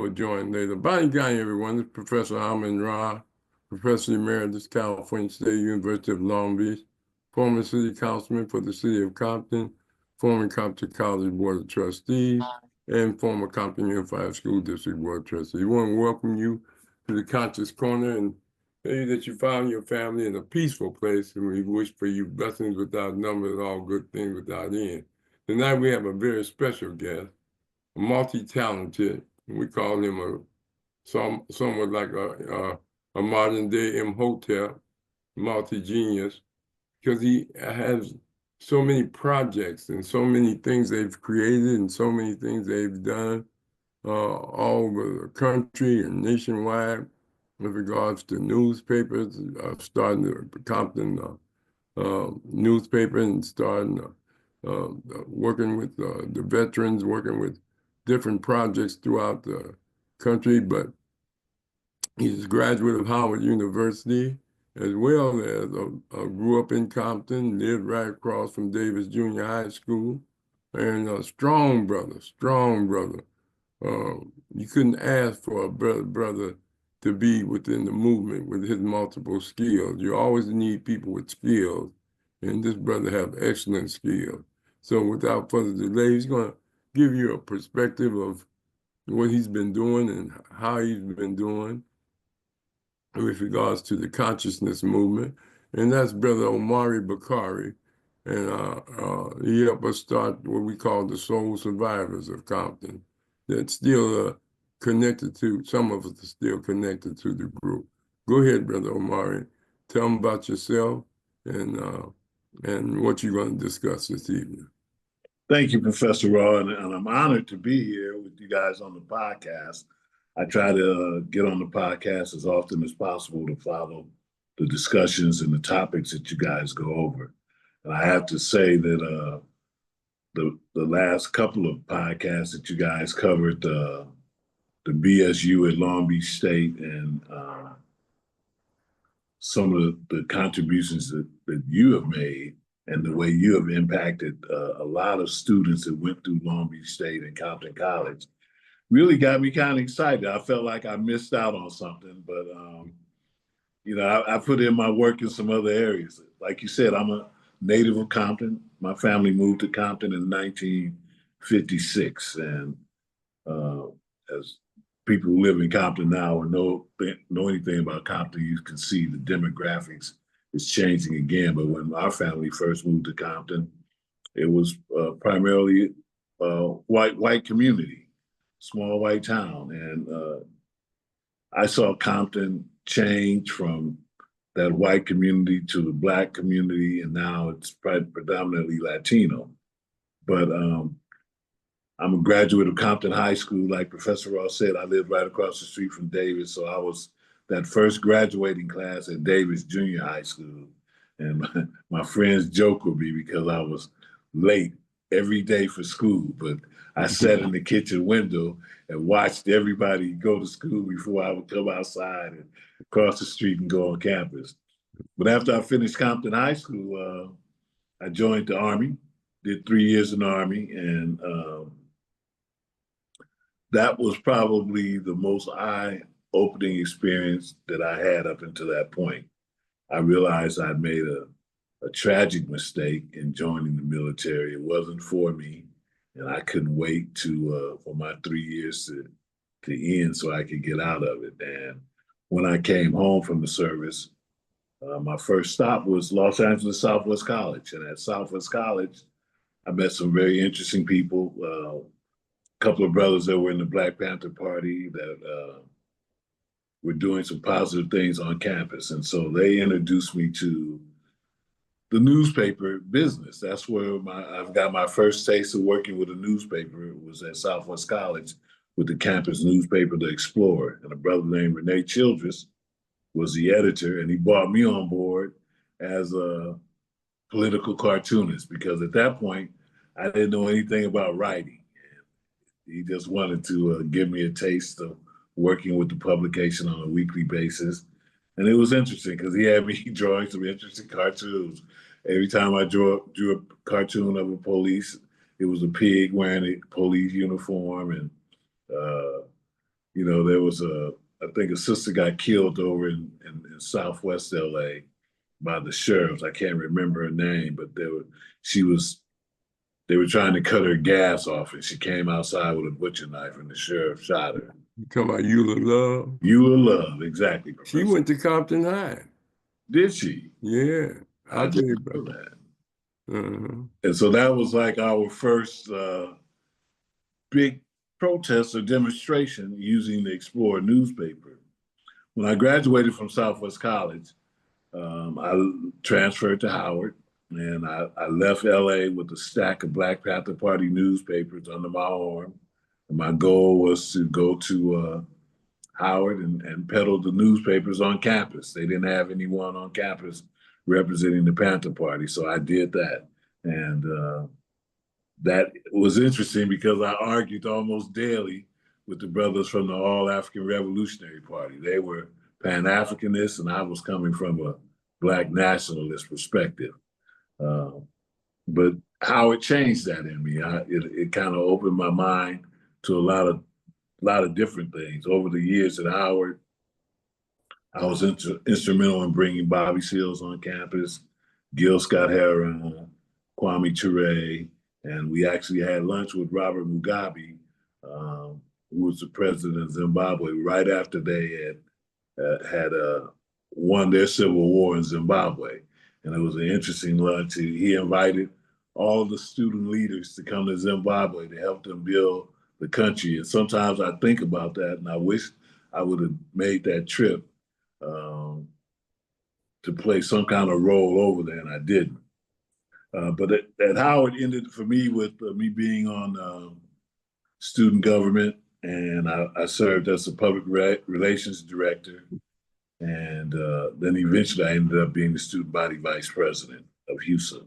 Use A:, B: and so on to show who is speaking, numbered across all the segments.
A: will join later. Bakari, everyone. This is Professor Rahh, Professor Emeritus, California State University of Long Beach, former city councilman for the city of Compton, former Compton College Board of Trustees, and former Compton Unified School District Board of Trustees. We want to welcome you to the Conscious Corner and tell you that you found your family in a peaceful place, and we wish for you blessings without number and all good things without end. Tonight we have a very special guest, multi-talented. We call him somewhat like a modern day Imhotep, multi-genius, because he has so many projects and so many things they've created and so many things they've done all over the country and nationwide with regards to newspapers, starting the Compton newspaper and starting working with the veterans, working with different projects throughout the country. But he's a graduate of Howard University, as well as grew up in Compton, lived right across from Davis Junior High School, and a strong brother. You couldn't ask for a brother to be within the movement with his multiple skills. You always need people with skills, and this brother have excellent skills. So without further delay, he's going to give you a perspective of what he's been doing and how he's been doing with regards to the consciousness movement. And that's Brother Omari Bakari. And he helped us start what we call the soul survivors of Compton. That's still connected to, some of us are still connected to the group. Go ahead, Brother Omari. Tell them about yourself and what you're going to discuss this evening.
B: Thank you, Professor Rahh, and I'm honored to be here with you guys on the podcast. I try to get on the podcast as often as possible to follow the discussions and the topics that you guys go over. And I have to say that the last couple of podcasts that you guys covered, the BSU at Long Beach State and some of the contributions that you have made and the way you have impacted a lot of students that went through Long Beach State and Compton College really got me kind of excited. I felt like I missed out on something, but I put in my work in some other areas. Like you said, I'm a native of Compton. My family moved to Compton in 1956, and as people who live in Compton now or know anything about Compton, you can see the demographics is changing again. But when our family first moved to Compton, it was primarily white community, small white town. And I saw Compton change from that white community to the Black community, and now it's predominantly Latino. But I'm a graduate of Compton High School. Like Professor Rahh said, I lived right across the street from Davis, so I was that first graduating class at Davis Junior High School. And my friends joke with me because I was late every day for school, but I sat in the kitchen window and watched everybody go to school before I would come outside and across the street and go on campus. But after I finished Compton High School, I joined the Army, did 3 years in the Army, and that was probably the most eye-opening experience that I had up until that point. I realized I'd made a tragic mistake in joining the military. It wasn't for me, and I couldn't wait for my 3 years to end so I could get out of it. And when I came home from the service, my first stop was Los Angeles Southwest College. And at Southwest College, I met some very interesting people, a couple of brothers that were in the Black Panther Party that were doing some positive things on campus. And so they introduced me to the newspaper business. That's where I've got my first taste of working with a newspaper. It was at Southwest College with the campus newspaper, The Explorer. And a brother named Renee Childress was the editor, and he brought me on board as a political cartoonist because at that point, I didn't know anything about writing. And he just wanted to give me a taste of working with the publication on a weekly basis. And it was interesting because he had me drawing some interesting cartoons. Every time I drew a cartoon of a police, it was a pig wearing a police uniform. And You know, there was I think a sister got killed over in Southwest LA by the sheriffs. I can't remember her name, but she was, they were trying to cut her gas off and she came outside with a butcher knife and the sheriff shot her.
A: You talking about Eula Love?
B: You will love, exactly,
A: She
B: Professor.
A: went to Compton High.
B: Did she?
A: Yeah,
B: I
A: I'll tell you
B: didn't know
A: about that.
B: that.
A: Uh-huh.
B: And so that was like our first big protest or demonstration using the Explorer newspaper. When I graduated from Southwest College, I transferred to Howard, and I left LA with a stack of Black Panther Party newspapers under my arm. And my goal was to go to Howard and peddle the newspapers on campus. They didn't have anyone on campus representing the Panther Party, so I did that. And that was interesting because I argued almost daily with the brothers from the All African Revolutionary Party. They were Pan Africanists, and I was coming from a Black nationalist perspective. Uh, but Howard changed that in me. It kind of opened my mind to a lot of different things. Over the years at Howard, I was instrumental in bringing Bobby Seals on campus, Gil Scott Heron, Kwame Ture, and we actually had lunch with Robert Mugabe, who was the president of Zimbabwe, right after they had won their civil war in Zimbabwe. And it was an interesting lunch. He invited all the student leaders to come to Zimbabwe to help them build the country. And sometimes I think about that and I wish I would have made that trip um, to play some kind of role over there, and I didn't. But at Howard ended for me with me being on student government, and I served as a public relations director, and then eventually I ended up being the student body vice president of HUSA.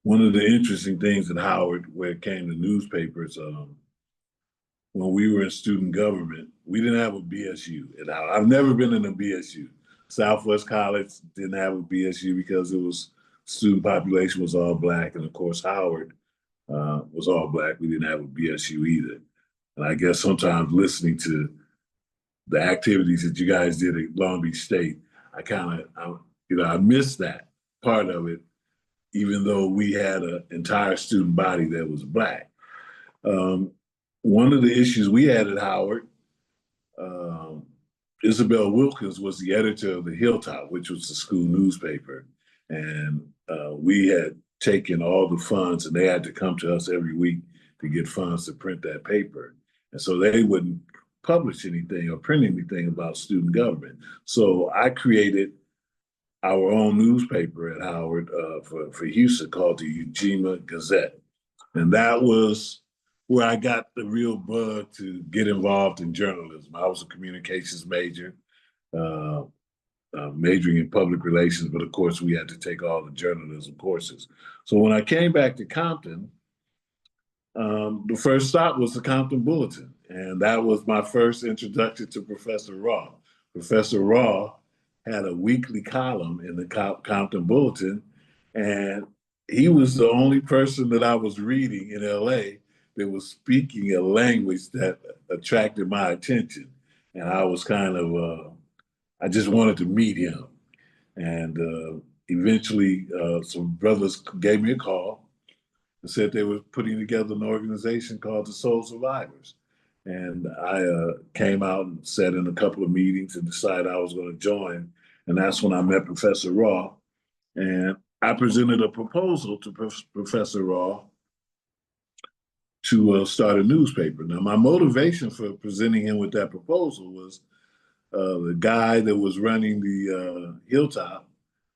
B: One of the interesting things at Howard, where it came to newspapers, when we were in student government, we didn't have a BSU at Howard. I've never been in a BSU. Southwest College didn't have a BSU because it was student population was all Black, and of course Howard was all Black. We didn't have a BSU either. And I guess sometimes listening to the activities that you guys did at Long Beach State, I missed that part of it, even though we had an entire student body that was Black. One of the issues we had at Howard, Isabel Wilkins was the editor of the Hilltop, which was the school newspaper. And we had taken all the funds and they had to come to us every week to get funds to print that paper. And so they wouldn't publish anything or print anything about student government. So I created our own newspaper at Howard for Houston called the Ujima Gazette. And that was where I got the real bug to get involved in journalism. I was a communications major, majoring in public relations, but of course we had to take all the journalism courses. So when I came back to Compton, the first stop was the Compton Bulletin. And that was my first introduction to Professor Rahh. Professor Rahh had a weekly column in the Compton Bulletin, and he was the only person that I was reading in LA that was speaking a language that attracted my attention. And I was I just wanted to meet him. And eventually, some brothers gave me a call and said they were putting together an organization called the Soul Survivors. And I came out and sat in a couple of meetings and decided I was going to join. And that's when I met Professor Rahh. And I presented a proposal to Professor Rahh to start a newspaper. Now, my motivation for presenting him with that proposal was the guy that was running the Hilltop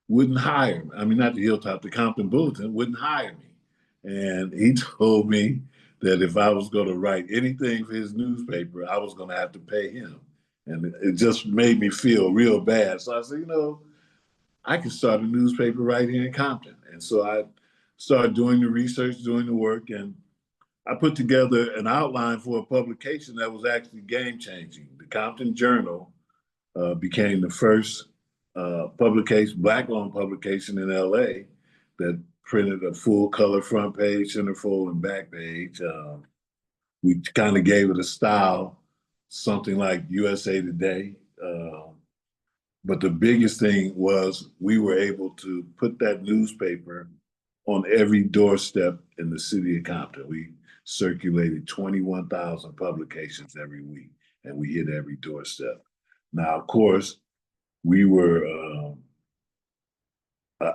B: wouldn't hire me. I mean, not the Hilltop, the Compton Bulletin wouldn't hire me. And he told me that if I was going to write anything for his newspaper, I was going to have to pay him. And it just made me feel real bad. So I said, I can start a newspaper right here in Compton. And so I started doing the research, doing the work, and I put together an outline for a publication that was actually game changing. The Compton Journal became the first publication, Black-owned publication in LA that printed a full color front page, centerfold, and back page. We kind of gave it a style, something like USA Today. But the biggest thing was we were able to put that newspaper on every doorstep in the city of Compton. We circulated 21,000 publications every week, and we hit every doorstep. Now, of course, we were an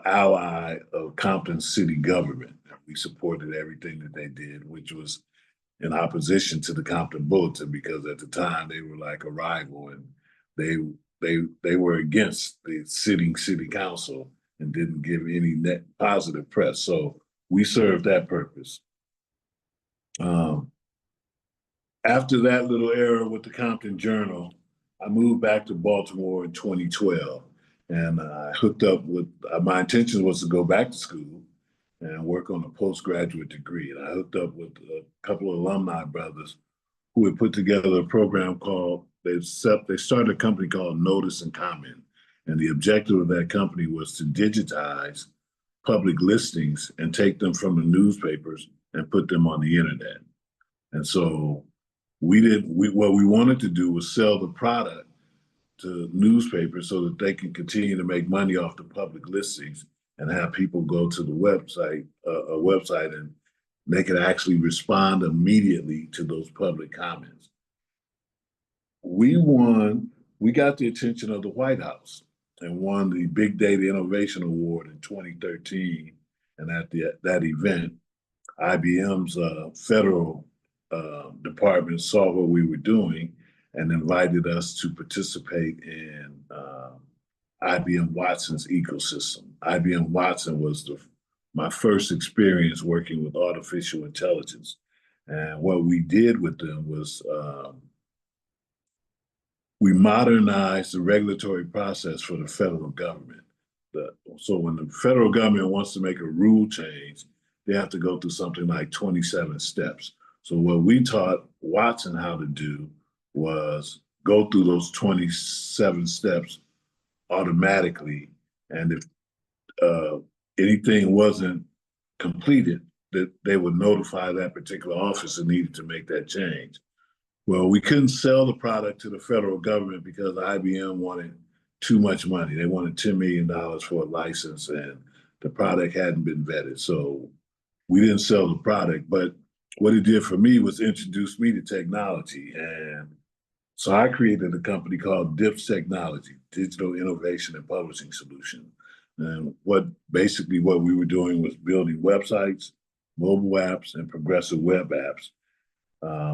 B: ally of Compton city government. We supported everything that they did, which was in opposition to the Compton Bulletin, because at the time they were like a rival, and they were against the sitting city council and didn't give any net positive press. So we served that purpose. After that little era with the Compton Journal, I moved back to Baltimore in 2012, and I hooked up with, my intention was to go back to school and work on a postgraduate degree. And I hooked up with a couple of alumni brothers who had put together a program called, they started a company called Notice and Comment. And the objective of that company was to digitize public listings and take them from the newspapers and put them on the internet. And so what we wanted to do was sell the product to newspapers so that they can continue to make money off the public listings and have people go to the website, a website, and they could actually respond immediately to those public comments. We got the attention of the White House and won the Big Data Innovation Award in 2013. And at that event, IBM's federal department saw what we were doing and invited us to participate in IBM Watson's ecosystem. IBM Watson was my first experience working with artificial intelligence. And what we did with them was we modernized the regulatory process for the federal government. So when the federal government wants to make a rule change, they have to go through something like 27 steps. So what we taught Watson how to do was go through those 27 steps automatically. And if anything wasn't completed, that they would notify that particular office that needed to make that change. Well, we couldn't sell the product to the federal government because IBM wanted too much money. They wanted $10 million for a license, and the product hadn't been vetted. So we didn't sell the product, but what it did for me was introduce me to technology. And so I created a company called DIPS Technology, Digital Innovation and Publishing Solution. And what we were doing was building websites, mobile apps, and progressive web apps.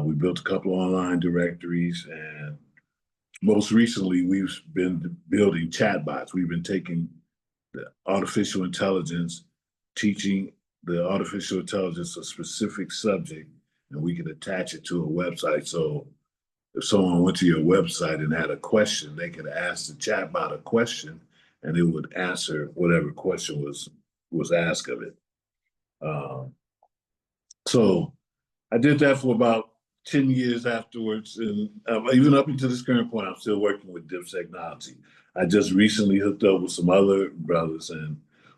B: We built a couple of online directories, and most recently, we've been building chatbots. We've been taking the artificial intelligence, teaching the artificial intelligence a specific subject, and we can attach it to a website. So if someone went to your website and had a question, they could ask the chatbot a question, and it would answer whatever question was asked of it. So I did that for about 10 years afterwards, and even up until this current point, I'm still working with DIPS Technology. I just recently hooked up with some other brothers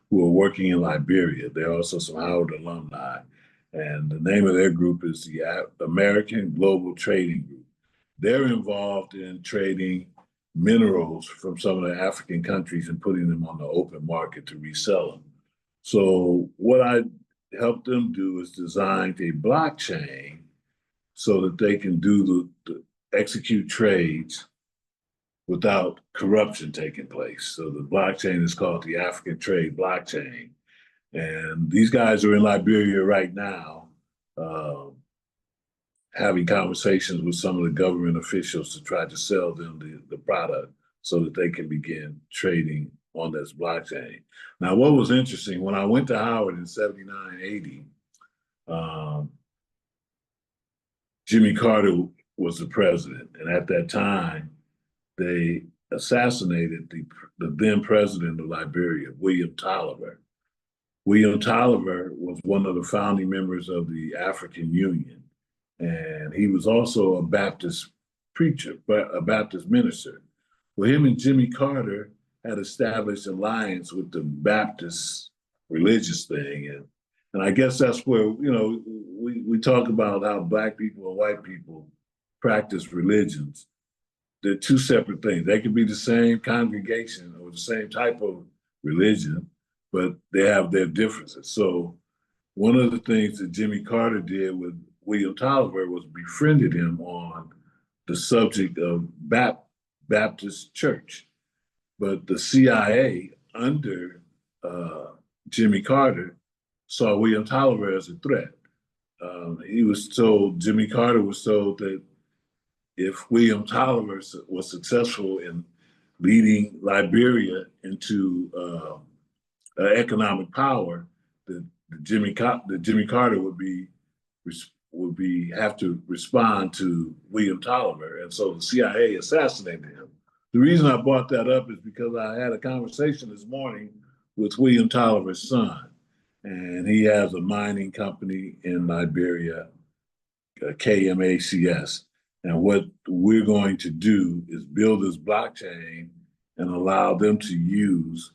B: who are working in Liberia. They're also some Howard alumni, and the name of their group is the American Global Trading Group. They're involved in trading minerals from some of the African countries and putting them on the open market to resell them. So what I helped them do is design a blockchain so that they can execute trades without corruption taking place. So the blockchain is called the African Trade Blockchain. And these guys are in Liberia right now, having conversations with some of the government officials to try to sell them the product so that they can begin trading on this blockchain. Now, what was interesting, when I went to Howard in 79, 80, Jimmy Carter was the president. And at that time, they assassinated the then president of Liberia, William Tolliver. William Tolliver was one of the founding members of the African Union. And he was also a Baptist preacher, a Baptist minister. Well, him and Jimmy Carter had established alliance with the Baptist religious thing. And And I guess that's where, we talk about how Black people and white people practice religions. They're two separate things. They can be the same congregation or the same type of religion, but they have their differences. So one of the things that Jimmy Carter did with William Tolliver was befriended him on the subject of Baptist church. But the CIA under Jimmy Carter saw William Tolliver as a threat. Jimmy Carter was told that if William Tolliver was successful in leading Liberia into economic power, that Jimmy Carter would have to respond to William Tolliver, and so the CIA assassinated him. The reason I brought that up is because I had a conversation this morning with William Tolliver's son, and he has a mining company in Liberia, KMACS. And what we're going to do is build this blockchain and allow them to use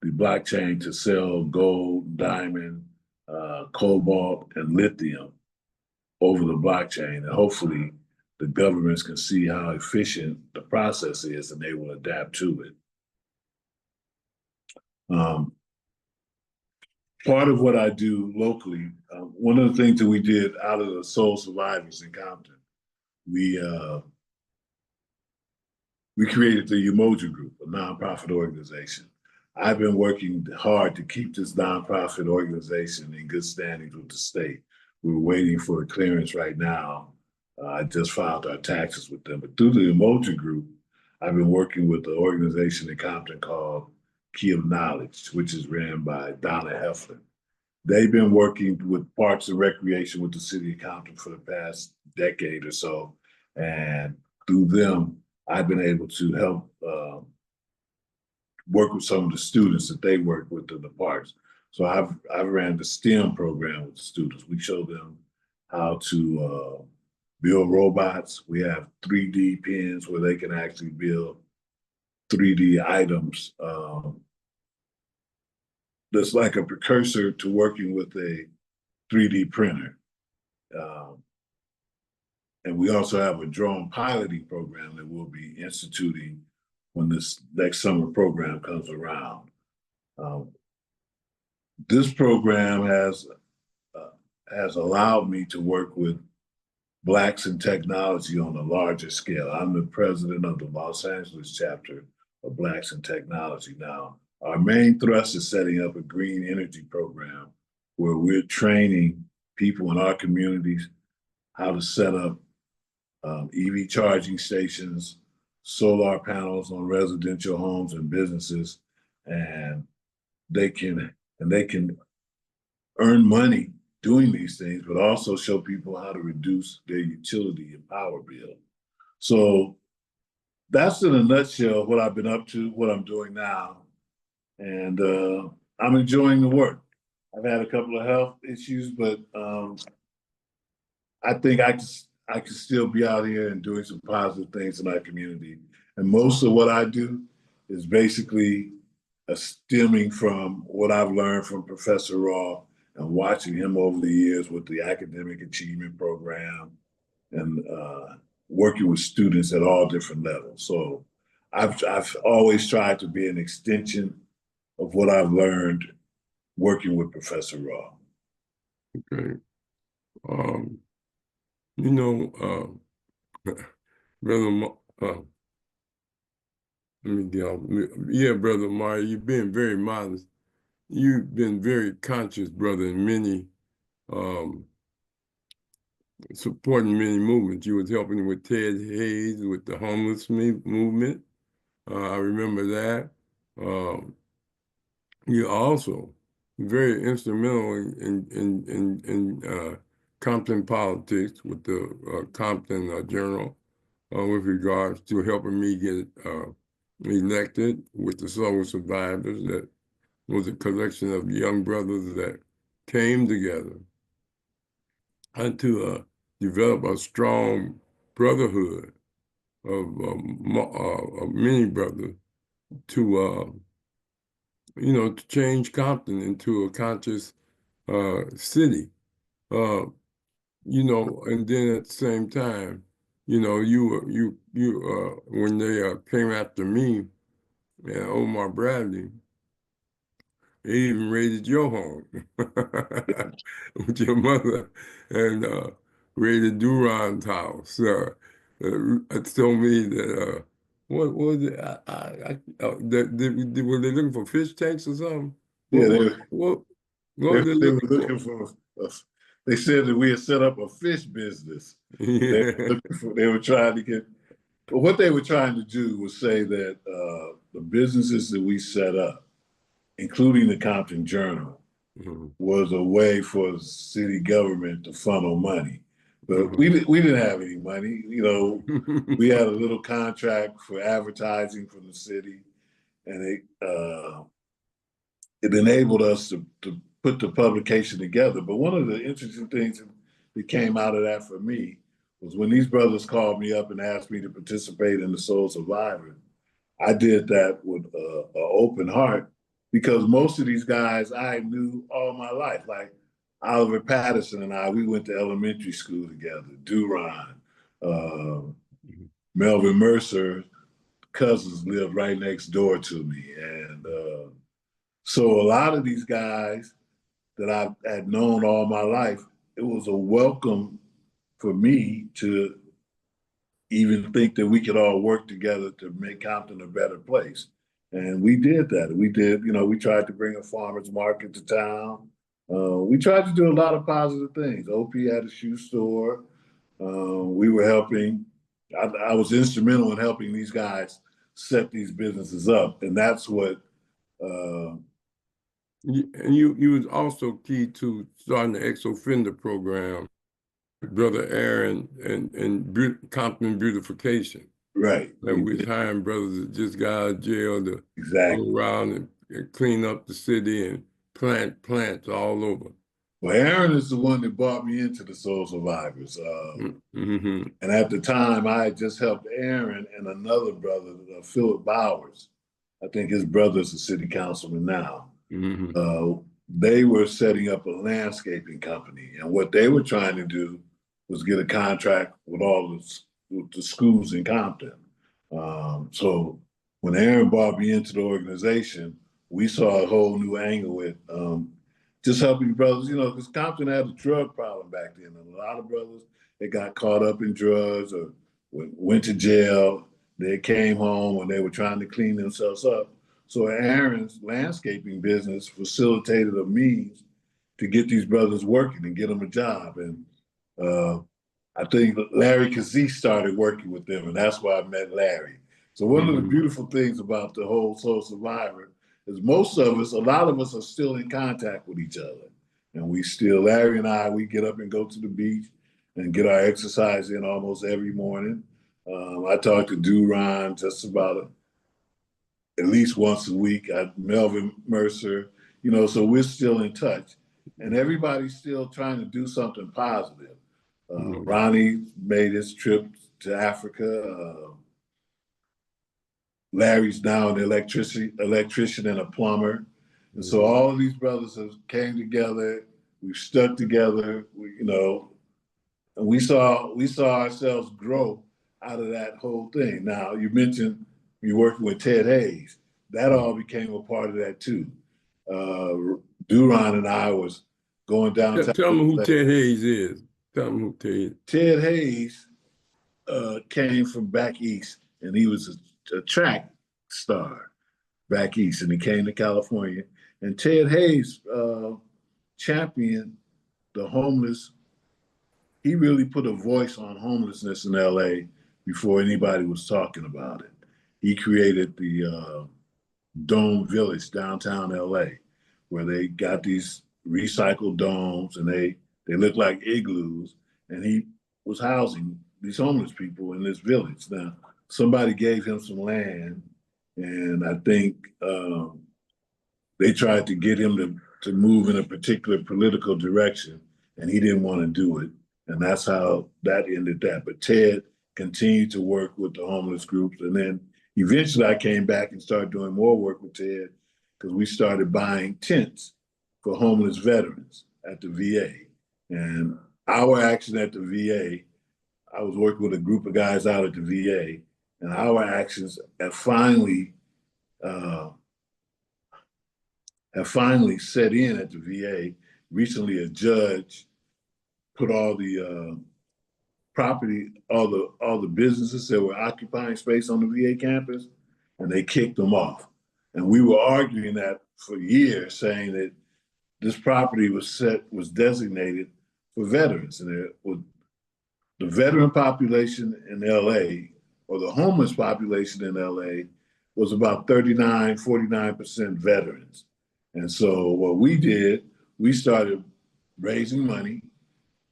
B: the blockchain to sell gold, diamond, cobalt, and lithium over the blockchain. And hopefully the governments can see how efficient the process is and they will adapt to it. Part of what I do locally, one of the things that we did out of the Soul Survivors in Compton, we created the Umoja Group, a nonprofit organization. I've been working hard to keep this nonprofit organization in good standings with the state. We're waiting for a clearance right now. I just filed our taxes with them. But through the Umoja Group, I've been working with the organization in Compton called Key of Knowledge, which is ran by Donna Heflin. They've been working with Parks and Recreation with the city of Compton for the past decade or so. And through them, I've been able to help work with some of the students that they work with in the parks. So I've ran the STEM program with the students. We show them how to build robots. We have 3D pens where they can actually build 3D items. That's like a precursor to working with a 3D printer. And we also have a drone piloting program that we'll be instituting when this next summer program comes around. This program has allowed me to work with Blacks in technology on a larger scale. I'm the president of the Los Angeles chapter of Blacks in Technology now. Our main thrust is setting up a green energy program where we're training people in our communities how to set up EV charging stations, solar panels on residential homes and businesses, and they can earn money doing these things, but also show people how to reduce their utility and power bill. So that's in a nutshell what I've been up to, what I'm doing now. And I'm enjoying the work. I've had a couple of health issues, but I think I can still be out here and doing some positive things in our community. And most of what I do is basically stemming from what I've learned from Professor Rahh and watching him over the years with the academic achievement program and working with students at all different levels. So I've always tried to be an extension of what I've learned working with Professor Rahh.
A: Okay. Brother, Brother Omari, you've been very modest. You've been very conscious, brother, in many supporting many movements. You was helping with Ted Hayes with the homeless movement. I remember that. You also very instrumental in Compton politics with the Compton Journal with regards to helping me get elected with the Soul Survivors. That was a collection of young brothers that came together and to develop a strong brotherhood of many brothers to to change Compton into a conscious city. Uh, and then at the same time, when they came after me and Omar Bradley, they even raided your home with your mother and raided Duran's house. It told me that what was it? Were they looking for fish tanks or something?
B: Yeah,
A: What
B: they,
A: were they
B: they were
A: looking
B: looking
A: for?
B: for. They said that we had set up a fish business. They were
A: Yeah.
B: looking for. They were trying to get. But what they were trying to do was say that the businesses that we set up, including the Compton Journal,
A: Mhm.
B: was a way for the city government to funnel money. But
A: Mhm.
B: we didn't have any money. We had a little contract for advertising from the city, and it enabled us to put the publication together. But one of the interesting things that came out of that for me was when these brothers called me up and asked me to participate in the Soul Survivor. I did that with an open heart because most of these guys I knew all my life. Like Oliver Patterson and I, we went to elementary school together. Duran, uh, Melvin Mercer, cousins lived right next door to me. And so a lot of these guys that I had known all my life, it was a welcome for me to even think that we could all work together to make Compton a better place. And we did that. We tried to bring a farmer's market to town. We tried to do a lot of positive things. OP had a shoe store. We were helping. I was instrumental in helping these guys set these businesses up. And that's what uh,
A: And you was also key to starting the ex-offender program, Brother Aaron and Compton Beautification.
B: right.
A: Like we was hiring brothers that just got out of jail to
B: Exactly.
A: go around and clean up the city and plant plants all over.
B: Well, Aaron is the one that brought me into the Soul Survivors.
A: Mm-hmm.
B: And at the time, I had just helped Aaron and another brother, Philip Bowers. I think his brother's a city councilman now.
A: Mm-hmm.
B: They were setting up a landscaping company. And what they were trying to do was get a contract with with the schools in Compton. So when Aaron brought me into the organization, we saw a whole new angle with just helping brothers, because Compton had a drug problem back then. And a lot of brothers, they got caught up in drugs or went to jail. They came home and they were trying to clean themselves up. So Aaron's landscaping business facilitated a means to get these brothers working and get them a job. And uh, I think Larry Kazee started working with them, and that's why I met Larry. So one of the
A: Mm-hmm.
B: beautiful things about the whole Soul Survivor is a lot of us are still in contact with each other. And Larry and I, we get up and go to the beach and get our exercise in almost every morning. I talk to Duran just about at least once a week. Melvin Mercer, so we're still in touch. And everybody's still trying to do something positive.
A: Mm-hmm.
B: Ronnie made his trip to Africa. Larry's now an electrician and a plumber. And so
A: Mm-hmm.
B: all of these brothers have came together. We've stuck together. And we saw ourselves grow out of that whole thing. Now you mentioned you working with Ted Hayes. That all became a part of that too. Duran and I was going downtown.
A: Tell me who Ted Hayes is. Tell me who Ted.
B: Ted Hayes came from back east, and he was a track star back east, and he came to California. And Ted Hayes championed the homeless. He really put a voice on homelessness in LA before anybody was talking about it. He created the Dome Village downtown LA, where they got these recycled domes and they look like igloos, and he was housing these homeless people in this village. Now, somebody gave him some land, and I think they tried to get him to move in a particular political direction, and he didn't want to do it. And that's how that ended that. But Ted continued to work with the homeless groups. And then eventually I came back and started doing more work with Ted because we started buying tents for homeless veterans at the VA. And our action at the VA, I was working with a group of guys out at the VA, and our actions have finally set in at the VA. Recently, a judge put all the property, all the businesses that were occupying space on the VA campus, and they kicked them off. And we were arguing that for years, saying that this property was designated for veterans, and the veteran population in LA, or the homeless population in LA, was about 39, 49% veterans. And so what we did, we started raising money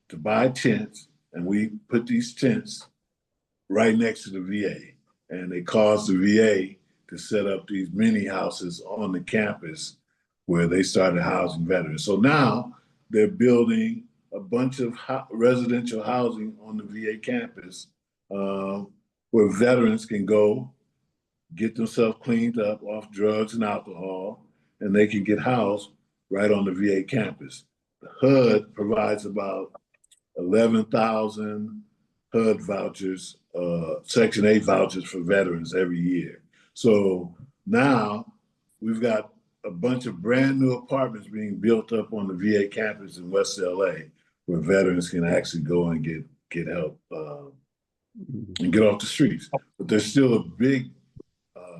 B: to buy tents, and we put these tents right next to the VA. And they caused the VA to set up these mini houses on the campus where they started housing veterans. So now they're building a bunch of residential housing on the VA campus where veterans can go get themselves cleaned up off drugs and alcohol, and they can get housed right on the VA campus. The HUD provides about 11,000 HUD vouchers, Section 8 vouchers for veterans every year. So now we've got a bunch of brand new apartments being built up on the VA campus in West LA where veterans can actually go and get help and get off the streets. But there's still a big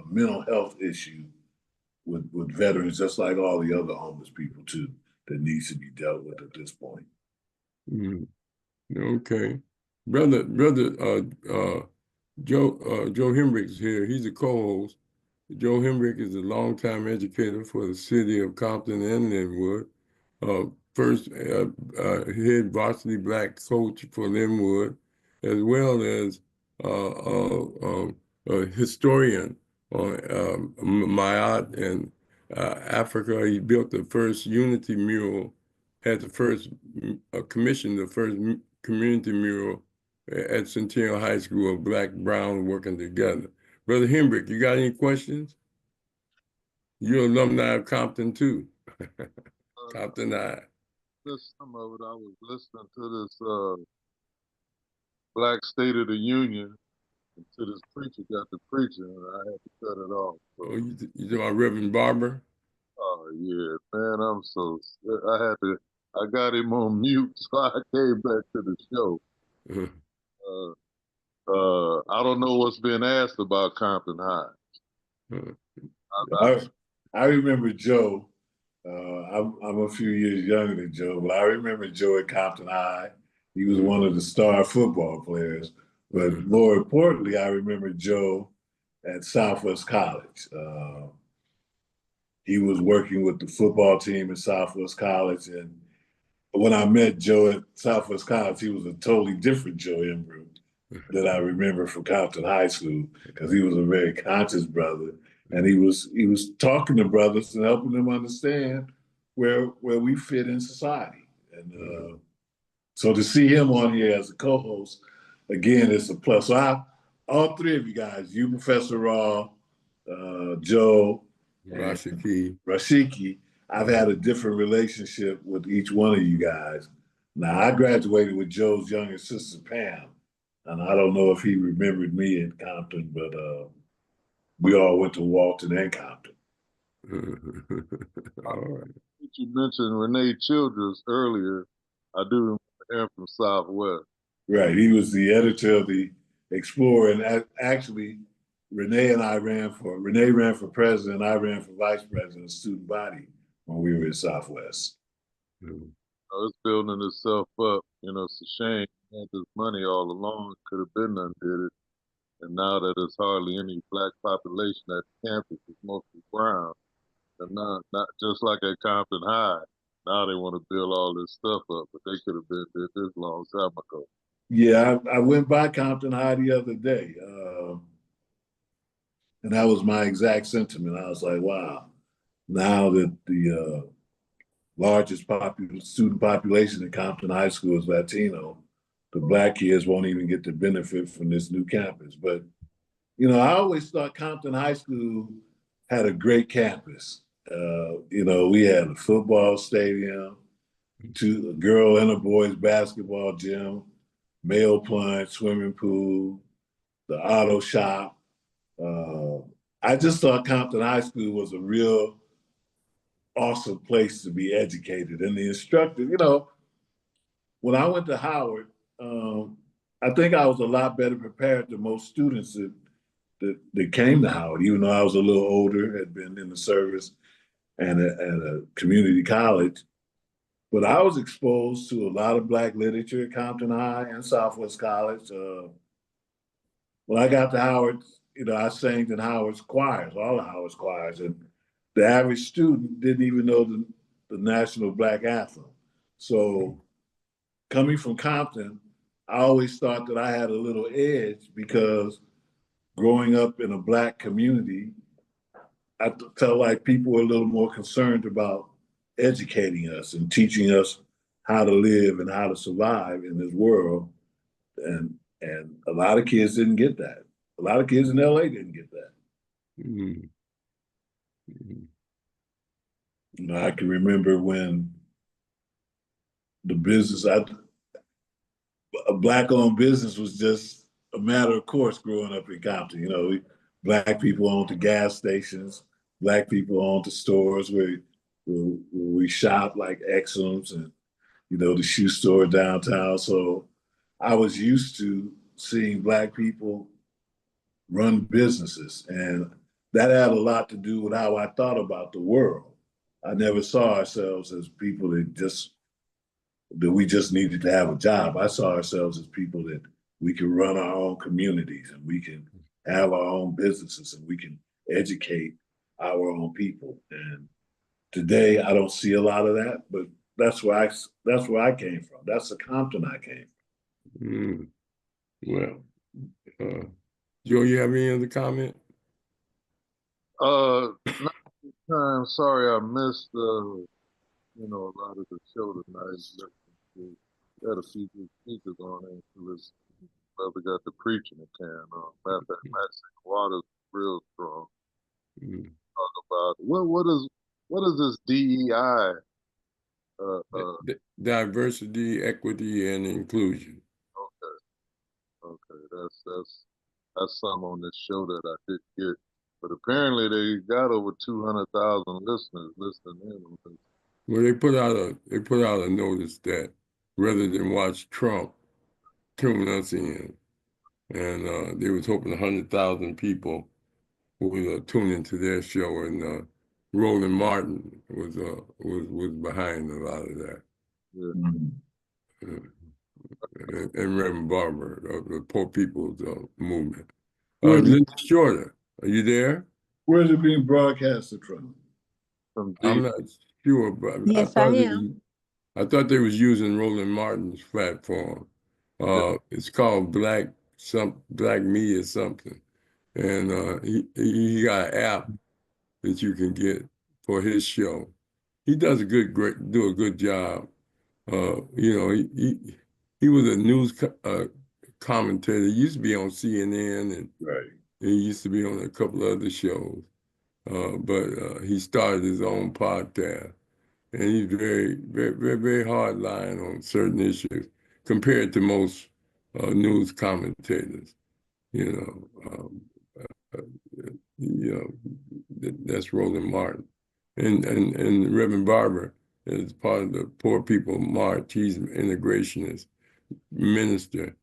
B: mental health issue with veterans, just like all the other homeless people too, that needs to be dealt with at this point.
A: Mm. Okay. Brother Joe Hembrick is here. He's a co-host. Joe Hembrick is a longtime educator for the city of Compton and Linwood. First head varsity black coach for Linwood, as well as a historian on Mayat and Africa. He built the first unity mural, had the first commissioned the first community mural at Centennial High School of Black, Brown working together. Brother Hembrick, you got any questions? You're alumni of Compton too. Compton High.
C: Just some of it, I was listening to this Black State of the Union, and to this preacher got the preaching, and I had to cut it off.
A: Oh, you talking about Reverend Barber?
C: Oh yeah, man, I got him on mute, so I came back to the show. I don't know what's been asked about Compton High.
B: I remember Joe. I'm a few years younger than Joe, but I remember Joe at Compton High. He was one of the star football players. But more importantly, I remember Joe at Southwest College. He was working with the football team at Southwest College. And when I met Joe at Southwest College, he was a totally different Joe Hembrick that I remember from Compton High School, because he was a very conscious brother. And he was talking to brothers and helping them understand where we fit in society. And so to see him on here as a co-host, again, it's a plus. So all three of you guys, you, Professor Rahh, Joe, Rashaki, I've had a different relationship with each one of you guys. Now, I graduated with Joe's younger sister, Pam, and I don't know if he remembered me at Compton, but we all went to Walton and Compton.
A: All right.
C: You mentioned Renee Childress earlier. I do remember him from Southwest.
B: Right, he was the editor of the Explorer, and actually, Renee ran for president, and I ran for vice president of student body when we were at Southwest.
C: It's building itself up. It's a shame. We had this money all along. Could have been done did it. And now that there's hardly any black population at the campus, it's mostly brown. And not just like at Compton High. Now they want to build all this stuff up, but they could have been did this long time ago.
B: Yeah, I went by Compton High the other day, and that was my exact sentiment. I was like, wow, now that the largest student population in Compton High School is Latino, the black kids won't even get the benefit from this new campus. But, I always thought Compton High School had a great campus. We had a football stadium. a girl and a boys basketball gym, male plunge, swimming pool, the auto shop. I just thought Compton High School was a real awesome place to be educated. And the instructor, when I went to Howard, I think I was a lot better prepared than most students that came to Howard, even though I was a little older, had been in the service and at a community college. But I was exposed to a lot of Black literature at Compton High and Southwest College. When I got to Howard, I sang in Howard's choirs, all of Howard's choirs, and the average student didn't even know the national Black anthem. So coming from Compton, I always thought that I had a little edge because growing up in a Black community, I felt like people were a little more concerned about educating us and teaching us how to live and how to survive in this world. And a lot of kids didn't get that. A lot of kids in LA didn't get that.
A: Mm-hmm. Mm-hmm.
B: I can remember when the business, a Black-owned business was just a matter of course growing up in Compton. Black people owned the gas stations, Black people owned the stores where we shop like Exums and, the shoe store downtown. So I was used to seeing Black people run businesses. And that had a lot to do with how I thought about the world. I never saw ourselves as people that we just needed to have a job. I saw ourselves as people that we can run our own communities and we can have our own businesses and we can educate our own people. And today I don't see a lot of that, but that's where I came from. That's the Compton I came
A: from. Well, Joe, you have any other comment?
C: Not this time. Sorry, I missed a lot of the show tonight. We had a few good speakers on there to listen. Brother got the preaching it can. Matter of fact, Waters real strong.
A: Mm-hmm.
C: Talk about what is this DEI?
A: Diversity, equity, and inclusion.
C: Okay, that's some on this show that I did get. But apparently they got over 200,000 listeners listening in on this.
A: Well, they put out a notice that rather than watch Trump tune us in, and they was hoping 100,000 people would tune into their show, and Roland Martin was behind a lot of that.
C: Yeah.
A: And Reverend Barber of the Poor People's Movement. Lynda Shorter, are you there?
B: Where's it being broadcasted from?
A: I'm not sure, but
D: yes, I am.
A: I thought they was using Roland Martin's platform. It's called Black Media something, and he got an app that you can get for his show. He does a good job. He was a news commentator. He used to be on CNN, and
B: right.
A: He used to be on a couple of other shows. But he started his own podcast, and he's very, very, very, very hard line on certain issues compared to most news commentators. That's Roland Martin, and Reverend Barber is part of the Poor People March. He's an integrationist minister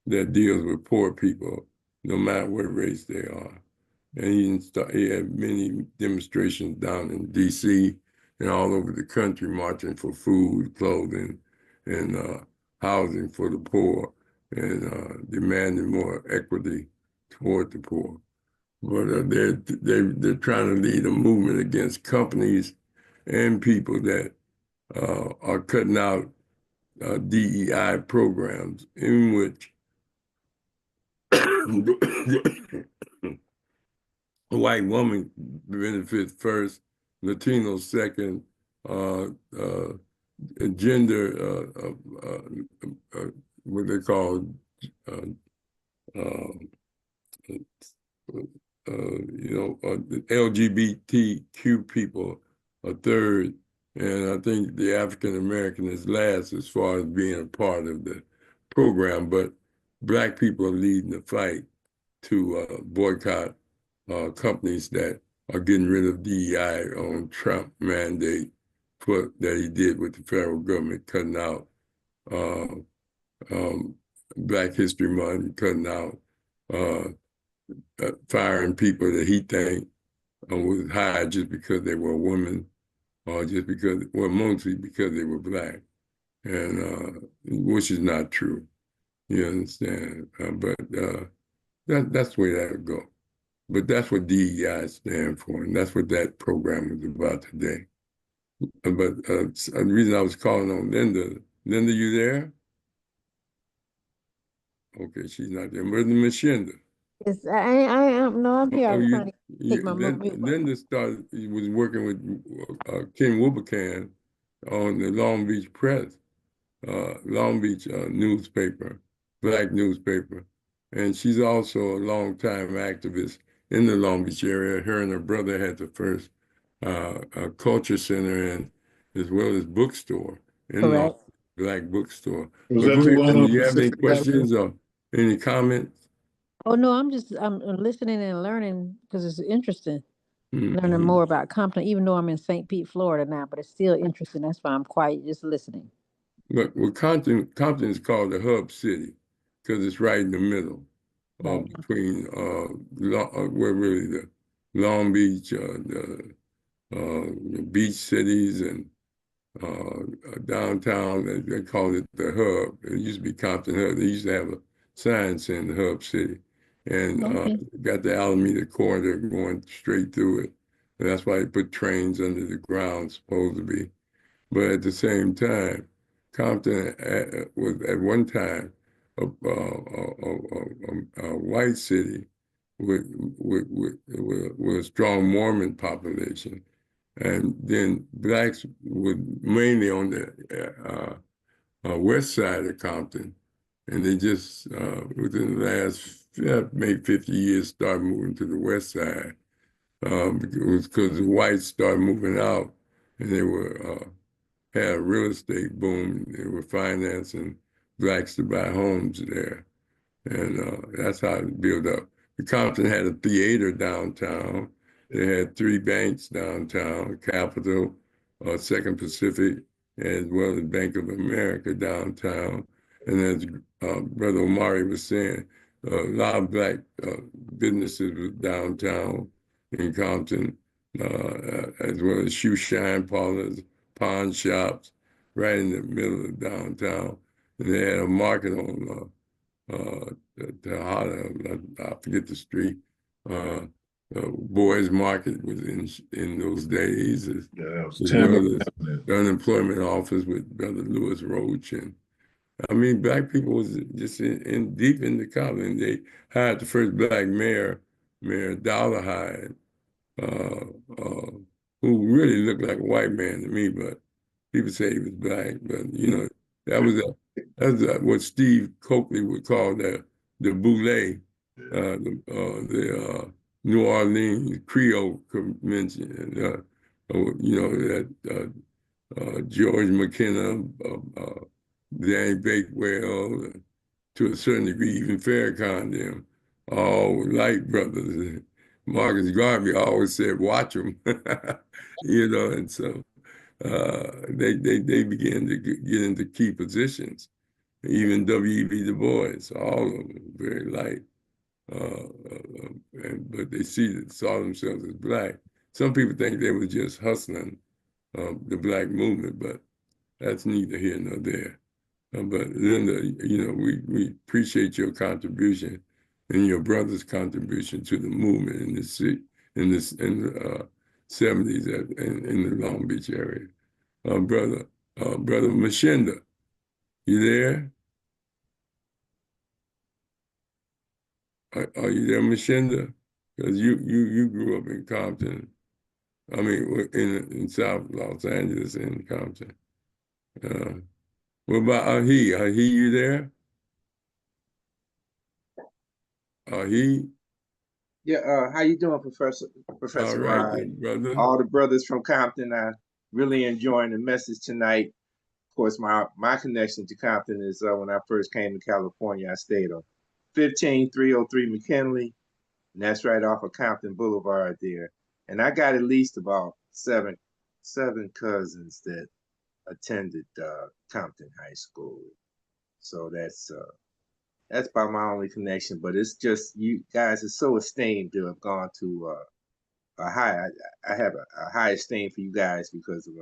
A: that deals with poor people, no matter what race they are. And he had many demonstrations down in D.C. and all over the country, marching for food, clothing, and housing for the poor, and demanding more equity toward the poor. But they're trying to lead a movement against companies and people that are cutting out DEI programs in which a white woman benefits first, Latino second, gender, what they call, the LGBTQ people a third, And I think the African American is last as far as being a part of the program, but Black people are leading the fight to boycott companies that are getting rid of DEI on Trump mandate that he did with the federal government, cutting out uh, Black History Month, cutting out firing people that he think was hired just because they were women or just because, well, mostly because they were Black, and which is not true. You understand? That's the way that would go. But that's what DEI stands for, and that's what that program is about today. But the reason I was calling on Lynda, you there? Okay, she's not there. Brother Mshinda.
D: Yes, I am. No, I'm here. I was trying to take my mute button.
A: Lynda was working with Ken Wilbecan on the Long Beach Press, Long Beach newspaper, Black newspaper. And she's also a longtime activist in the Long Beach area. Her and her brother had the first culture center and as well as bookstore in Long Beach, Black bookstore.
B: Was
A: But
B: that the one on
A: do you have any
B: Pacific Avenue?
A: questions or any comments?
D: Oh no, I'm listening and learning because it's interesting.
A: Mm-hmm.
D: Learning more about Compton, even though I'm in St. Pete, Florida now, but it's still interesting. That's why I'm quiet, just listening.
A: But Compton is called the hub city because it's right in the middle between where really the Long Beach, the beach cities and downtown. They call it the hub. It used to be Compton Hub. They used to have a sign saying the hub city, and got the Alameda corridor going straight through it. And that's why they put trains under the ground, supposed to be. But at the same time, Compton was at one time a white city with a strong Mormon population, and then Blacks were mainly on the west side of Compton, and they just within the last maybe 50 years started moving to the west side because the whites started moving out, and they were had a real estate boom. They were financing Blacks to buy homes there. And that's how it built up. The Compton had a theater downtown. They had 3 banks downtown, Capital, Second Pacific, as well as Bank of America downtown. And as Brother Omari was saying, a lot of Black businesses were downtown in Compton, as well as shoe shine parlors, pawn shops, right in the middle of downtown. And they had a market on I forget the street. Boys Market was in those days, as well as the unemployment office with Brother Lewis Roach. And I mean, Black people was just in deep in the Compton. They hired the first Black mayor, Mayor Dollarhide, who really looked like a white man to me, but people say he was Black. But you know, that's what Steve Coakley would call the boule, the New Orleans Creole Convention. You know, that George McKenna, Danny Bakewell, to a certain degree, even Farrakhan, them, all light brothers. Marcus Garvey always said, watch them, you know, and so they began to get into key positions. Even W.E.B. Du Bois, all of them very light, but they saw themselves as Black. Some people think they were just hustling the Black movement, but that's neither here nor there. But Lynda, you know, we appreciate your contribution and your brother's contribution to the movement in the 70s in the Long Beach area. Brother Mshinda, you there? Are you there, Mshinda? Because you grew up in Compton. I mean, in South Los Angeles in Compton. What about Rahh? Rahh, you there? Rahh?
E: Yeah, how you doing, Professor
A: All right, then, brother.
E: All the brothers from Compton, really enjoying the message tonight. Of course, my connection to Compton is when I first came to California, I stayed on 15303 McKinley, and that's right off of Compton Boulevard there. And I got at least about seven cousins that attended Compton High School. So that's about my only connection. But it's just you guys are so esteemed to have gone to a high. I have a high esteem for you guys because of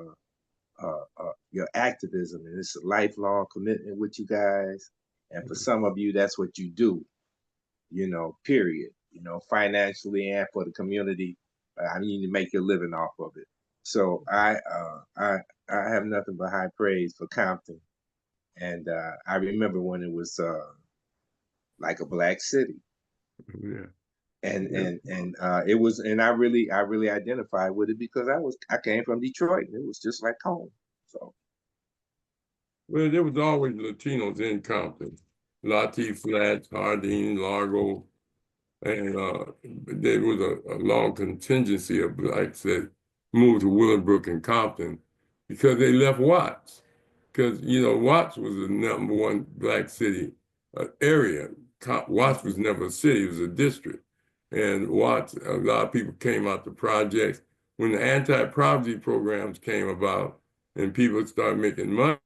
E: your activism, and it's a lifelong commitment with you guys. And for some of you, that's what you do. Period. Financially and for the community. I need to make your living off of it. So I have nothing but high praise for Compton. And I remember when it was like a black city.
A: Yeah.
E: And it was, and I really identified with it because I came from Detroit, and it was just like home. So
A: Well, there was always Latinos in Compton. Latif Flats, Harding, Largo, and there was a long contingency of blacks that moved to Willowbrook and Compton because they left Watts. Because, Watts was the number one black city area. Watts was never a city, it was a district. And Watts, a lot of people came out to projects. When the anti-poverty programs came about and people started making money,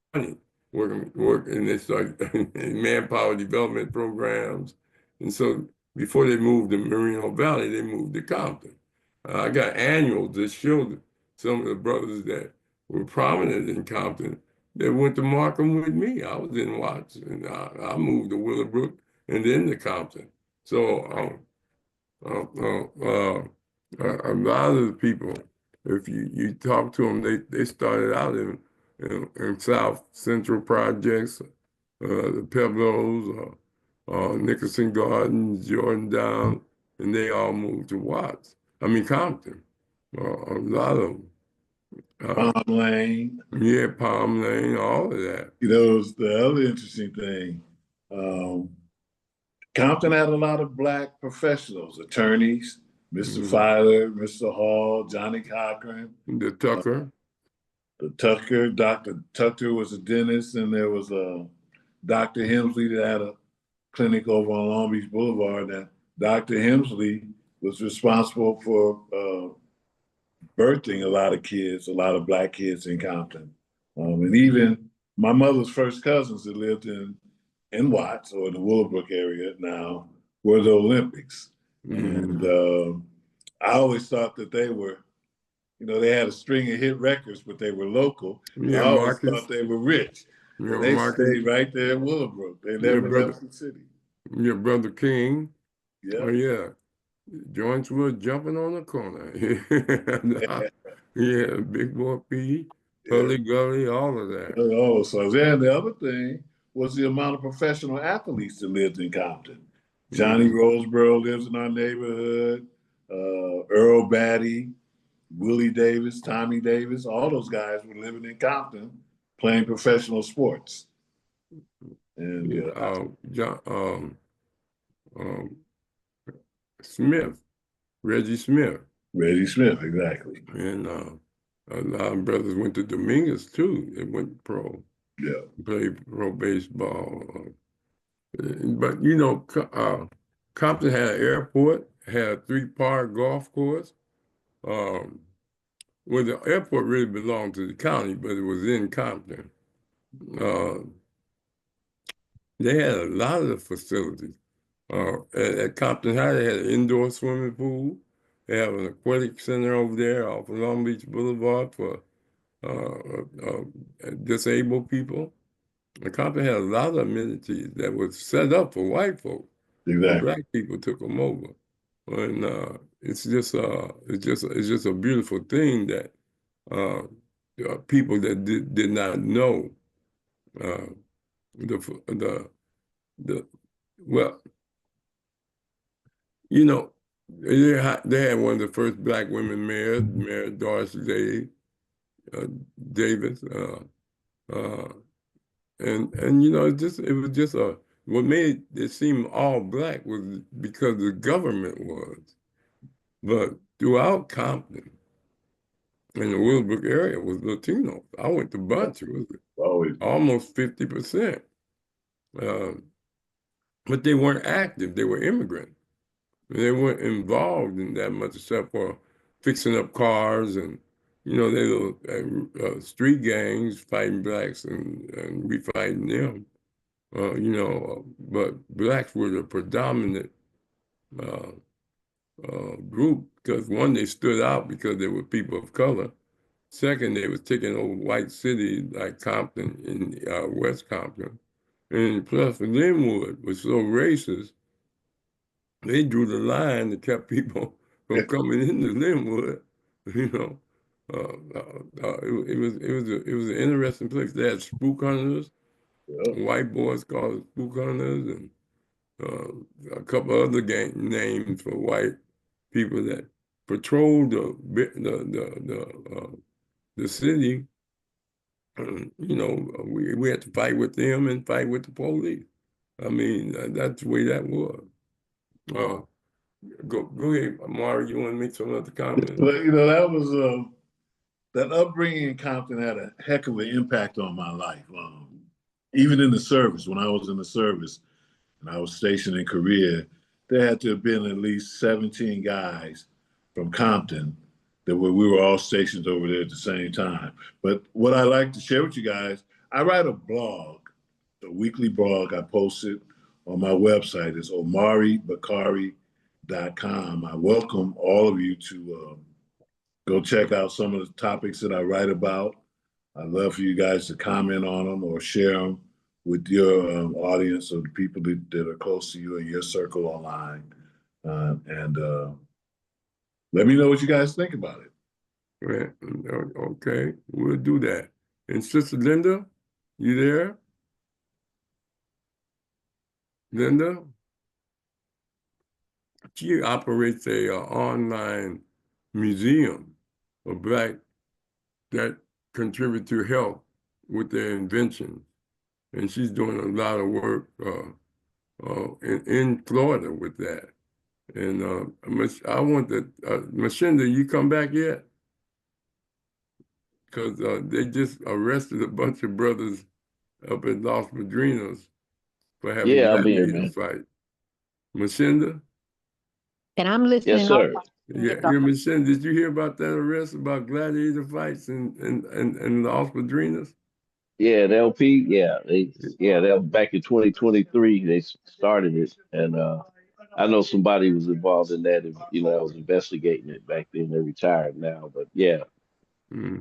A: and they started manpower development programs. And so before they moved to Moreno Valley, they moved to Compton. I got annuals that showed some of the brothers that were prominent in Compton that went to Markham with me. I was in Watts, and I moved to Willowbrook and then to Compton. So a lot of the people, if you talk to them, they started out in South Central projects, the Pueblos, Nickerson Gardens, Jordan Down, and they all moved to Compton. A lot of them.
B: Palm Lane.
A: Yeah, Palm Lane, all of that.
B: The other interesting thing, Compton had a lot of black professionals, attorneys, Mr. Filer, Mr. Hall, Johnny Cochran.
A: The Tucker.
B: Dr. Tucker was a dentist, and there was a Dr. Hemsley that had a clinic over on Long Beach Boulevard. That Dr. Hemsley was responsible for birthing a lot of black kids in Compton. And even my mother's first cousins that lived in Watts or the Willowbrook area now were the Olympics. And I always thought that they were, they had a string of hit records, but they were local.
A: Yeah,
B: I always thought they were rich. They stayed right there in Willowbrook. They never left the city.
A: Your brother King.
B: Yeah.
A: Oh, yeah. Joints were jumping on the corner. Yeah, Big Boy P, Hully Gully, all of that.
B: Oh, so then the other thing was the amount of professional athletes that lived in Compton. Johnny Roseboro lives in our neighborhood. Earl Batty, Willie Davis, Tommy Davis, all those guys were living in Compton playing professional sports. And
A: Reggie Smith.
B: Reggie Smith, exactly.
A: And a lot of brothers went to Dominguez too. They went pro.
B: Yeah.
A: Played pro baseball. But Compton had an airport, had a 3-part golf course. Well, the airport really belonged to the county, but it was in Compton. They had a lot of the facilities. At Compton High, they had an indoor swimming pool. They have an aquatic center over there off of Long Beach Boulevard for disabled people. And Compton had a lot of amenities that was set up for white folks.
B: Exactly.
A: Black people took them over, and it's just a beautiful thing that people that did not know well, they had one of the first black women mayors, Mayor Doris Davis, and what made it seem all black was because the government was. But throughout Compton, in the Willowbrook area was Latino. I went to bunch. It was
B: Always.
A: almost 50%. But they weren't active. They were immigrants. They weren't involved in that much except for fixing up cars and, they little street gangs fighting blacks and we fighting them. But blacks were the predominant group because one, they stood out because they were people of color. Second, they was taking over white cities like Compton in West Compton. And plus, Linwood was so racist, they drew the line that kept people from coming into Linwood. You know, it was an interesting place. They had spook hunters, white boys called spook hunters, and a couple other gang names for white people that patrolled the city. We had to fight with them and fight with the police. I mean, that's the way that was. Go ahead, Omari. You want to make some other comments?
B: But that was that upbringing in Compton had a heck of an impact on my life. Even in the service, when I was in the service and I was stationed in Korea, there had to have been at least 17 guys from Compton that we were all stationed over there at the same time. But what I like to share with you guys, I write a blog, a weekly blog I posted on my website. It's omaribakari.com. I welcome all of you to go check out some of the topics that I write about. I'd love for you guys to comment on them or share them with your audience or the people that are close to you in your circle online. And let me know what you guys think about it.
A: Right. Okay, we'll do that. And Sister Lynda, you there? Lynda? She operates a online museum of Black that contribute to health with their inventions. And she's doing a lot of work in Florida with that. And I want that, Mshinda, you come back yet? Because they just arrested a bunch of brothers up at Los Padrinos for having
F: Yeah, I'll be here,
A: gladiator
F: man.
A: fight. Mshinda?
D: And I'm listening.
F: Yes, sir.
A: Yeah, Mshinda, did you hear about that arrest about gladiator fights in Los Padrinos?
F: Yeah, the LP. Yeah, they back in 2023. They started it, and I know somebody was involved in that. And, I was investigating it back then. They're retired now, but yeah,
A: I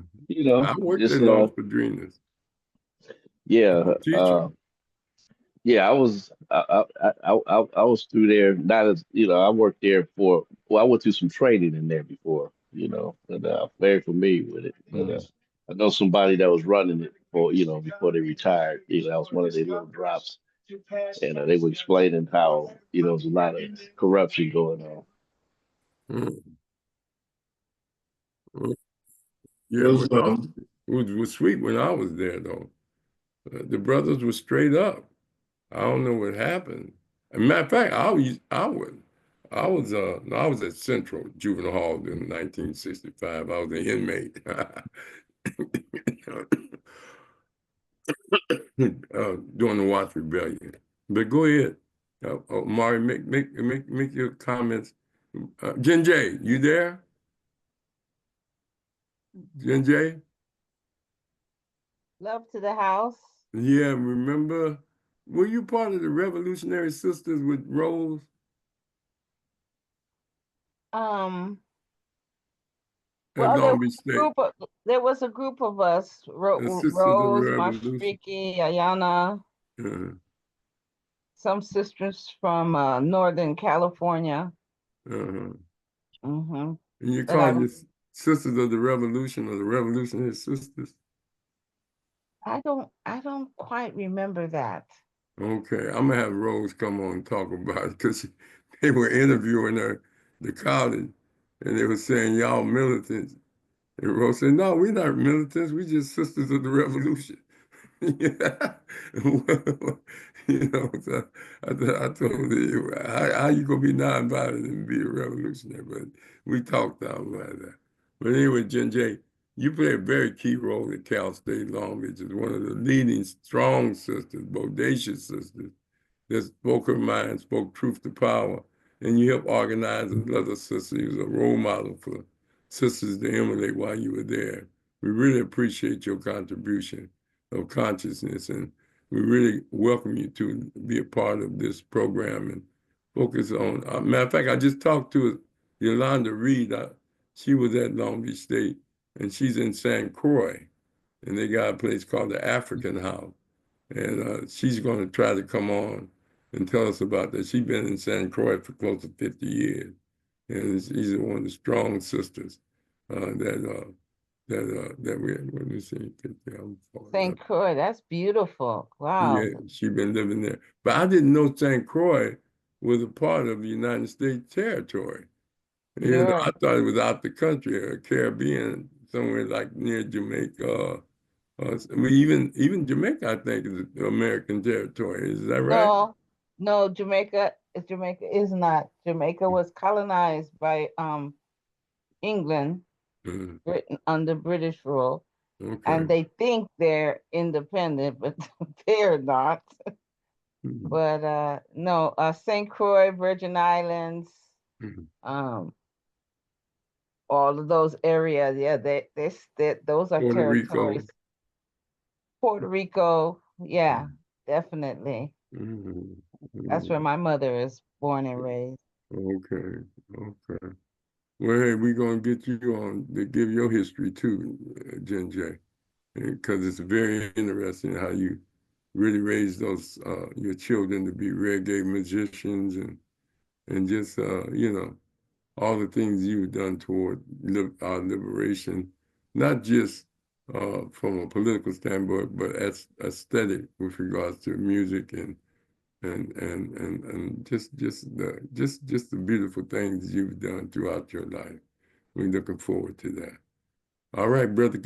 A: worked
F: just
A: at Los Padrinos.
F: yeah,
A: Teacher.
F: yeah. I was through there. Not as I worked there I went through some training in there before. And I'm very familiar with it. But I know somebody that was running it before they retired. That was one of their little drops, and they were explaining how there's a lot of corruption going on.
A: Yeah, it was sweet when I was there, though. The brothers were straight up. I don't know what happened. As a matter of fact, I was at Central Juvenile Hall in 1965. I was an inmate during the Watts Rebellion. But go ahead, Mari, make your comments. Jenje, you there? Jenje?
G: Love to the house.
A: Yeah, remember? Were you part of the Revolutionary Sisters with Rose?
G: Well,
A: Long Beach State.
G: there was a group of us,
A: Sisters of the
G: Rose,
A: Revolution.
G: Mashpiki, Ayana, some sisters from Northern California.
A: And
G: Mm-hmm.
A: you call your Sisters of the Revolution or the Revolutionary Sisters?
G: I don't quite remember that.
A: Okay, I'm gonna have Rose come on and talk about it because they were interviewing her, the college, and they were saying y'all militants. And Rose said, "No, we're not militants. We just Sisters of the Revolution." Yeah. So I told her, how you gonna be nonviolent and be a revolutionary? But we talked about that. But anyway, Jenje, you play a very key role at Cal State Long Beach as one of the leading strong sisters, bodacious sisters that spoke her mind, spoke truth to power, and you helped organize another sister. You was a role model for sisters to emulate while you were there. We really appreciate your contribution of consciousness, and we really welcome you to be a part of this program and focus on. Matter of fact, I just talked to Yolanda Reed. She was at Long Beach State, and she's in St. Croix, and they got a place called the African House. And she's going to try to come on and tell us about that. She's been in St. Croix for close to 50 years, and she's one of the strong sisters that we. Let me see.
G: St. Croix, that's beautiful. Wow.
A: Yeah, she's been living there, but I didn't know St. Croix was a part of the United States territory. You know,
G: Sure.
A: I thought it was out the country, or Caribbean, somewhere like near Jamaica. Even Jamaica, I think, is American territory. Is that right?
G: No, Jamaica is not. Jamaica was colonized by England,
A: Mhm.
G: Britain under British rule,
A: Okay.
G: and they think they're independent, but they're not.
A: Mhm.
G: But no, St. Croix, Virgin Islands,
A: Mhm.
G: all of those areas, yeah, those are
A: Puerto Rico.
G: territories. Puerto Rico, yeah, definitely.
A: Mhm.
G: That's where my mother is born and raised.
A: Okay. Okay. Well, hey, we're gonna get you on to give your history too, Jenje, because it's very interesting how you really raised those your children to be reggae musicians and just all the things you've done toward our liberation, not just from a political standpoint, but as aesthetic with regards to music and just the beautiful things you've done throughout your life. We're looking forward to that. All right, brother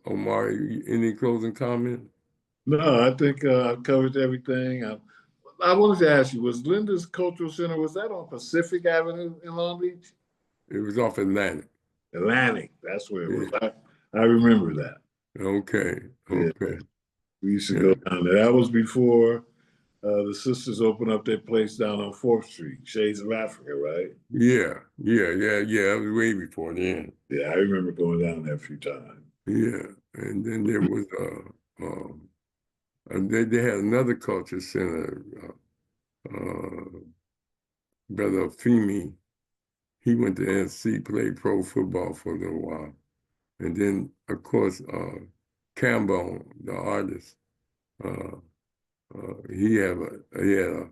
A: Omari, any closing comment?
B: No, I think I've covered everything. I wanted to ask you, was Lynda's Cultural Center, was that on Pacific Avenue in Long Beach?
A: It was off Atlantic.
B: Atlantic, that's where it was.
A: Yeah.
B: I remember that.
A: Okay.
B: Yeah.
A: Okay.
B: We used to
A: Yeah.
B: go down there. That was before the sisters opened up their place down on 4th Street, Shades of Africa, right?
A: Yeah. It was way before then.
B: Yeah, I remember going down there a few times.
A: Yeah. And then there was they had another culture center. Brother Femi, he went to NC, played pro football for a little while. And then, of course, Campbell, the artist, uh, he had a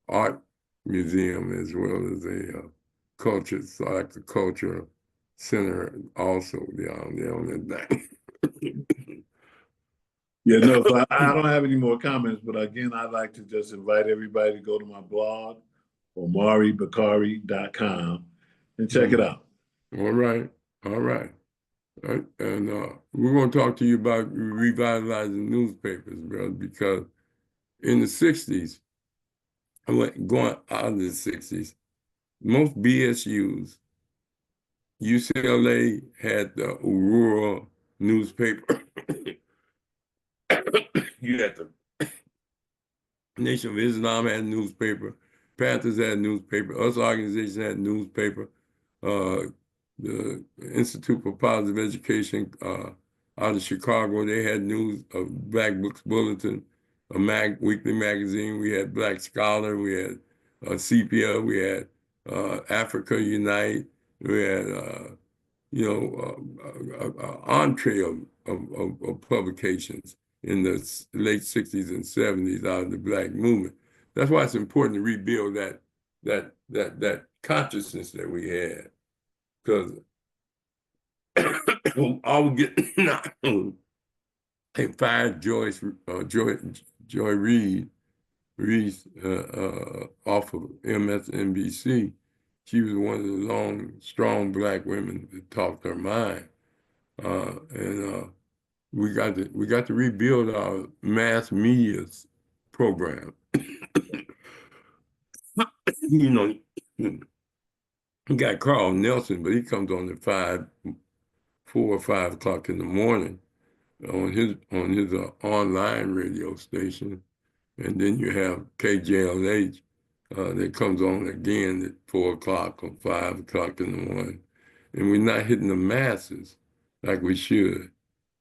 A: art museum as well as a culture, so like a culture center also down there on that thing.
B: Yeah, no, so I don't have any more comments, but again, I'd like to just invite everybody to go to my blog, omaribakari.com, and check it out.
A: All right. And we're going to talk to you about revitalizing newspapers, brother, because in the 60s, going out of the 60s, most BSUs, UCLA had the Aurora newspaper. You had the Nation of Islam had a newspaper. Panthers had a newspaper. Us organizations had a newspaper. The Institute for Positive Education out of Chicago, they had news of Black Books Bulletin, a weekly magazine. We had Black Scholar. We had Sepia. We had Africa Unite. We had entree of publications in the late 60s and 70s out of the Black movement. That's why it's important to rebuild that consciousness that we had. Because all we get now, they fired Joy Reed off of MSNBC. She was one of the strong Black women that talked her mind. And we got to rebuild our mass media program. You know, We got Carl Nelson, but he comes on at 4 or 5 o'clock in the morning on his online radio station. And then you have KJLH that comes on again at 4 o'clock or 5 o'clock in the morning. And we're not hitting the masses like we should.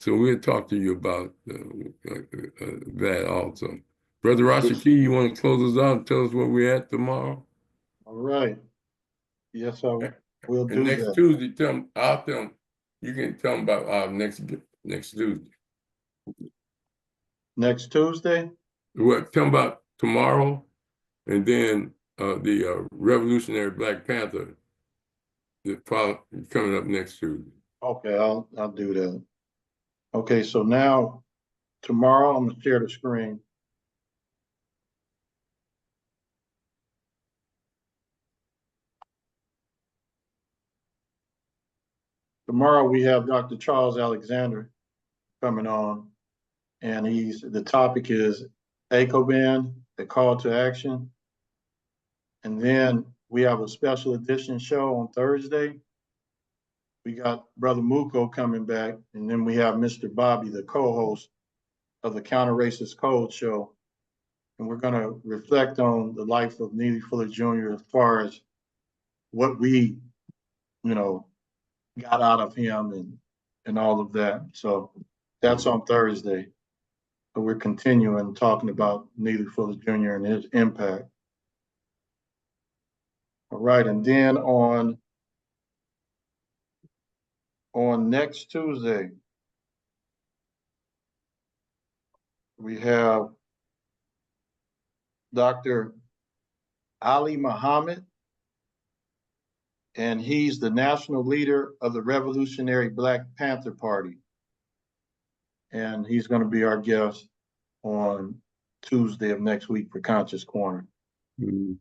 A: So we'll talk to you about that also. Brother Rashaki, you want to close us out and tell us where we're at tomorrow?
H: All right. Yes, I will
A: And
H: do
A: next
H: that.
A: Tuesday, you can tell them about our next Tuesday.
H: Next Tuesday?
A: Well, tell them about tomorrow, and then the Revolutionary Black Panther coming up next Tuesday.
H: Okay, I'll do that. Okay, so now tomorrow I'm gonna share the screen. Tomorrow we have Dr. Charles Alexander coming on, and the topic is ACOBAN, the call to action. And then we have a special edition show on Thursday. We got Brother Muko coming back, and then we have Mr. Bobby, the co-host of the Counter Racist Code show. And we're gonna reflect on the life of Neely Fuller Jr. as far as what we, got out of him and all of that. So that's on Thursday. So we're continuing talking about Neely Fuller Jr. and his impact. All right, and then on next Tuesday, we have Dr. Ali Muhammad, and he's the national leader of the Revolutionary Black Panther Party. And he's going to be our guest on Tuesday of next week for Conscious Corner.
A: Mm-hmm.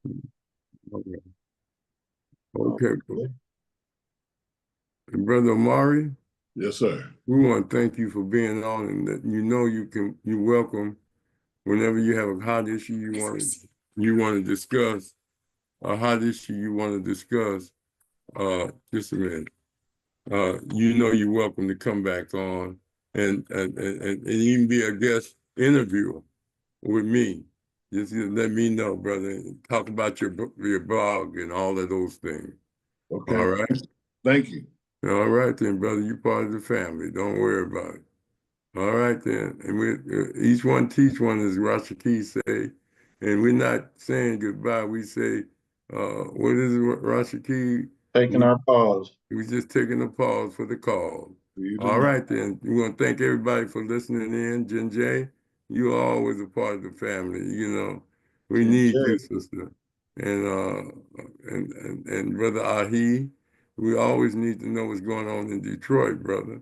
A: Okay. And Brother Omari?
B: Yes, sir.
A: We want to thank you for being on, and that you're welcome whenever you have a hot issue you want to discuss, a hot issue you want to discuss. Just a minute. You're welcome to come back on and even be a guest interviewer with me. Just let me know, brother. Talk about your blog and all of those things.
B: Okay.
A: All right.
B: Thank you.
A: All right then, brother. You're part of the family. Don't worry about it. All right then. And we each one teach one, as Rashaki say. And we're not saying goodbye. We say, what is it, Rashaki?
H: Taking our pause.
A: We're just taking a pause for the call. All
B: know.
A: right then. We want to thank everybody for listening in. Jenje, you are always a part of the family. We need you, sister. And Brother Ahi, we always need to know what's going on in Detroit, brother,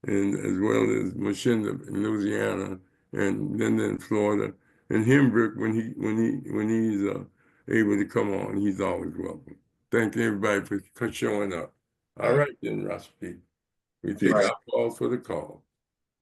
A: and as well as Mshinda in Louisiana, and Lynda in Florida, and Hembrick when he's able to come on, he's always welcome. Thank everybody for showing up. All right then, Rashaki. We take our pause for the call.